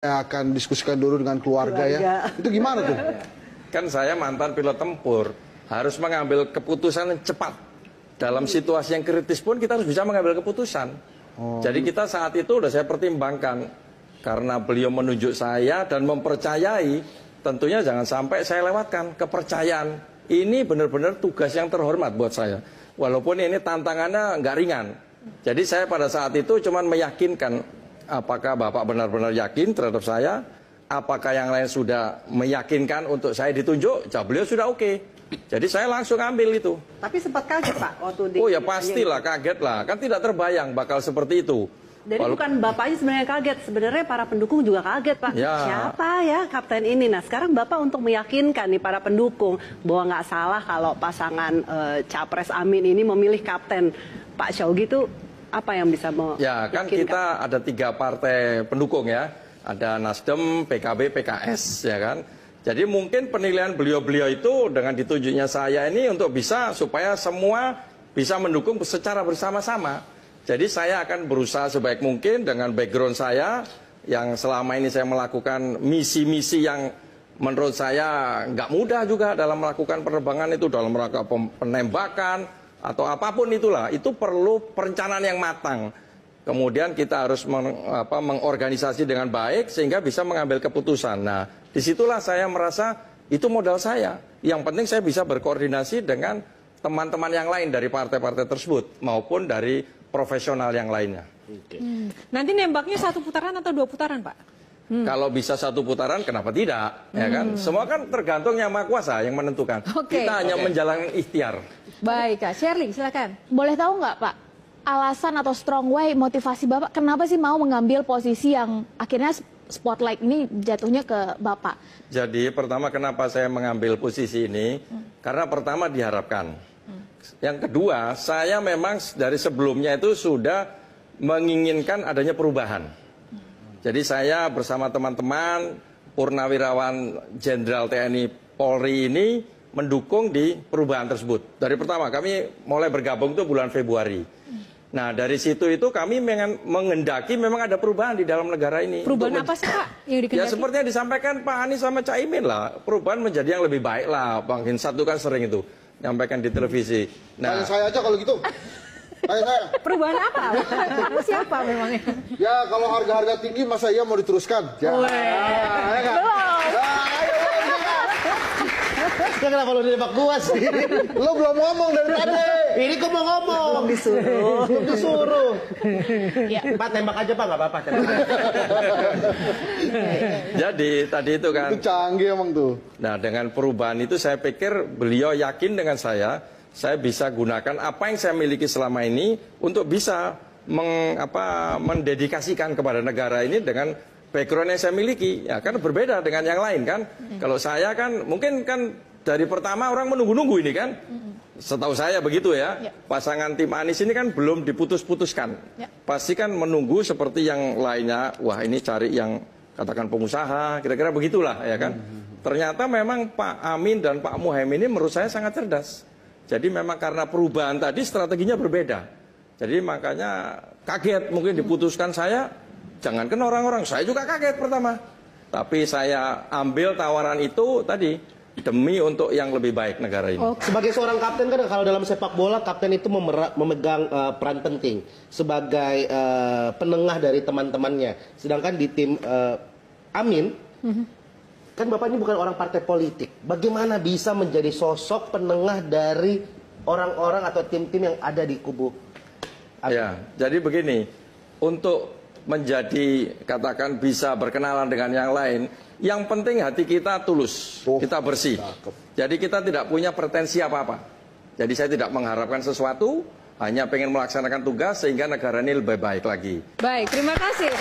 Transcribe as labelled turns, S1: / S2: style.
S1: akan diskusikan dulu dengan keluarga ya. Itu gimana tuh?
S2: Kan saya mantan pilot tempur, harus mengambil keputusan yang cepat. Dalam situasi yang kritis pun kita harus bisa mengambil keputusan. Jadi kita saat itu udah saya pertimbangkan. Karena beliau menunjuk saya dan mempercayai, tentunya jangan sampai saya lewatkan kepercayaan. Ini benar-benar tugas yang terhormat buat saya. Walaupun ini tantangannya nggak ringan. Jadi saya pada saat itu cuma meyakinkan, apakah Bapak benar-benar yakin terhadap saya? Apakah yang lain sudah meyakinkan untuk saya ditunjuk? Jawab beliau sudah oke. Jadi saya langsung ambil itu.
S3: Tapi sempat kaget Pak waktu di...
S2: Oh ya pastilah kaget lah. Kan tidak terbayang bakal seperti itu.
S3: Jadi bukan Bapaknya sebenarnya kaget. Sebenarnya para pendukung juga kaget Pak.
S2: Ya.
S3: Siapa ya kapten ini? Nah sekarang Bapak untuk meyakinkan nih para pendukung bahwa nggak salah kalau pasangan Capres Amin ini memilih kapten Pak Syawgi itu apa yang bisa meyakinkan?
S2: Ya kan kita ada 3 partai pendukung ya. Ada Nasdem, PKB, PKS ya kan. Jadi mungkin penilaian beliau-beliau itu dengan ditunjuknya saya ini untuk bisa supaya semua bisa mendukung secara bersama-sama. Jadi saya akan berusaha sebaik mungkin dengan background saya yang selama ini saya melakukan misi-misi yang menurut saya nggak mudah juga dalam melakukan penerbangan itu, dalam rangka penembakan atau apapun itulah, itu perlu perencanaan yang matang. Kemudian kita harus mengorganisasi dengan baik sehingga bisa mengambil keputusan. Nah, disitulah saya merasa itu modal saya. Yang penting saya bisa berkoordinasi dengan teman-teman yang lain dari partai-partai tersebut maupun dari profesional yang lainnya.
S4: Nanti nembaknya 1 putaran atau 2 putaran, Pak?
S2: Kalau bisa 1 putaran, kenapa tidak? Ya kan? Semua kan tergantung yang Maha Kuasa yang menentukan. Kita hanya menjalankan ikhtiar.
S4: Baik, Kak. Shirley, silakan.
S5: Boleh tahu nggak, Pak, alasan atau strong way motivasi Bapak kenapa sih mau mengambil posisi yang akhirnya spotlight ini jatuhnya ke Bapak?
S2: Jadi pertama kenapa saya mengambil posisi ini? Karena pertama diharapkan. Yang kedua, saya memang dari sebelumnya itu sudah menginginkan adanya perubahan. Jadi saya bersama teman-teman Purnawirawan Jenderal TNI Polri ini mendukung di perubahan tersebut. Dari pertama kami mulai bergabung itu bulan Februari. Nah dari situ itu kami mengendaki memang ada perubahan di dalam negara ini.
S4: Perubahan apa sih Pak yang dikendaki?
S2: Ya seperti yang disampaikan Pak Anies sama Caimin lah. Perubahan menjadi yang lebih baik lah. Bang Hinsat itu kan sering itu nyampaikan di televisi.
S1: Nah, saya aja kalau gitu. Saya.
S4: Perubahan apa? Kamu siapa memangnya?
S1: Ya kalau harga-harga tinggi masa iya mau diteruskan? Ya.
S4: Belum.
S6: Ya kenapa lu nembak gua sih?
S1: Lo belum ngomong dari tadi.
S6: Ini gua mau ngomong. Belum disuruh. Ya, Pak tembak aja Pak, nggak apa-apa.
S2: Jadi tadi itu kan.
S1: Itu canggih emang tuh.
S2: Nah dengan perubahan itu saya pikir beliau yakin dengan saya bisa gunakan apa yang saya miliki selama ini untuk bisa mendedikasikan kepada negara ini dengan background yang saya miliki. Ya kan berbeda dengan yang lain kan. Kalau saya kan mungkin kan dari pertama orang menunggu-nunggu ini kan. Setahu saya begitu ya. Pasangan tim Anies ini kan belum diputus-putuskan. Pasti kan menunggu seperti yang lainnya. Wah ini cari yang katakan pengusaha, kira-kira begitulah ya kan. Ternyata memang Pak Amin dan Pak Muhaimin ini menurut saya sangat cerdas. Jadi memang karena perubahan tadi strateginya berbeda. Jadi makanya kaget mungkin diputuskan saya. Jangankan orang-orang, saya juga kaget pertama. Tapi saya ambil tawaran itu tadi demi untuk yang lebih baik negara ini.
S6: Sebagai seorang kapten kan kalau dalam sepak bola kapten itu memegang peran penting sebagai penengah dari teman-temannya. Sedangkan di tim Amin kan Bapak ini bukan orang partai politik. Bagaimana bisa menjadi sosok penengah dari orang-orang atau tim-tim yang ada di kubu Amin?
S2: Ya, jadi begini, untuk menjadi katakan bisa berkenalan dengan yang lain, yang penting hati kita tulus, kita bersih. Jadi kita tidak punya pretensi apa-apa. Jadi saya tidak mengharapkan sesuatu, hanya pengen melaksanakan tugas sehingga negara ini lebih baik lagi.
S4: Baik, terima kasih.